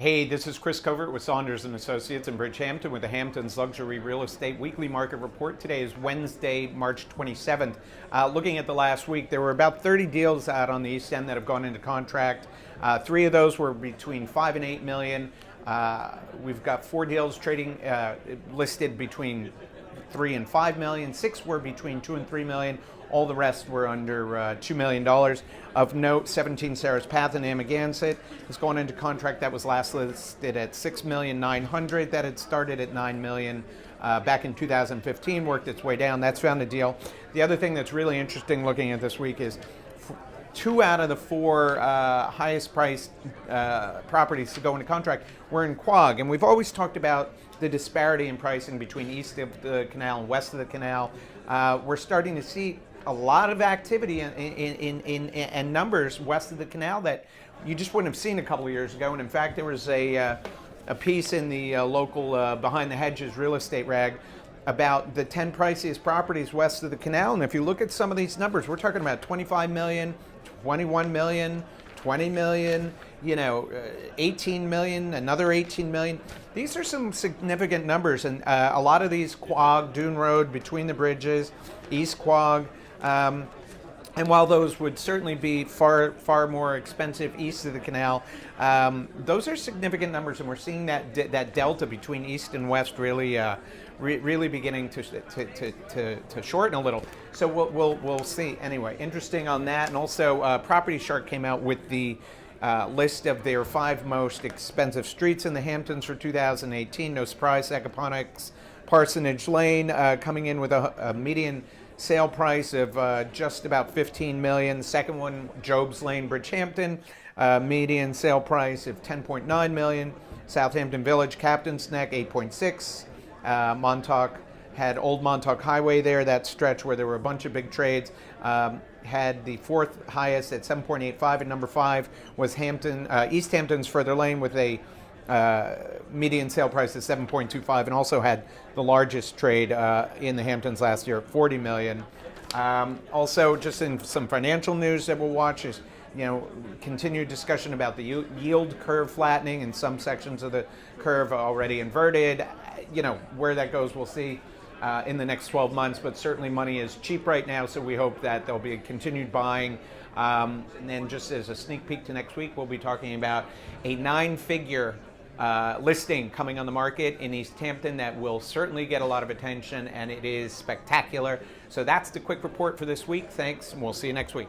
Hey, this is Chris Covert with Saunders and Associates in Bridgehampton with the Hamptons Luxury Real Estate Weekly Market Report. Today is Wednesday, March 27th. Looking at the last week, there were about 30 deals out on the East End that have gone into contract. 3 of those were between 5 and 8 million. We've got 4 deals trading listed between 3 and 5 million. 6 were between 2 and 3 million. All the rest were under $2 million. Of note, 17 Sarah's Path in Amagansett has gone into contract. That was last listed at $6,900,000. That had started at $9 million back in 2015, worked its way down. That's found a deal. The other thing that's really interesting looking at this week is 2 out of the 4 highest priced properties to go into contract were in Quogue. And we've always talked about the disparity in pricing between east of the canal and west of the canal. We're starting to see a lot of activity in numbers west of the canal that you just wouldn't have seen a couple of years ago. And in fact, there was a piece in the local Behind the Hedges real estate rag about the 10 priciest properties west of the canal. And if you look at some of these numbers, we're talking about 25 million, 21 million, 20 million, 18 million, another 18 million. These are some significant numbers, and a lot of these Quogue, Dune Road, Between the Bridges, East Quogue, and while those would certainly be far more expensive east of the canal, those are significant numbers, and we're seeing that delta between east and west really beginning to shorten a little. So we'll see. Anyway, interesting on that, and also Property Shark came out with the list of their 5 most expensive streets in the Hamptons for 2018. No surprise, Acaponics, Parsonage Lane coming in with a median sale price of just about $15 million. The second one, Job's Lane, Bridgehampton, median sale price of $10.9 million. Southampton Village, Captain's Neck, $8.6 million. Montauk had Old Montauk Highway there, that stretch where there were a bunch of big trades. Had the 4th highest at $7.85 million, and number 5 was East Hampton's Further Lane with a median sale price of $7.25 million, and also had the largest trade in the Hamptons last year at $40 million. Also, just in some financial news that we'll watch is continued discussion about the yield curve flattening, and some sections of the curve already inverted. Where that goes, we'll see in the next 12 months, but certainly money is cheap right now, so we hope that there'll be a continued buying. And then just as a sneak peek to next week, we'll be talking about a 9-figure listing coming on the market in East Hampton that will certainly get a lot of attention, and it is spectacular. So that's the quick report for this week. Thanks, and we'll see you next week.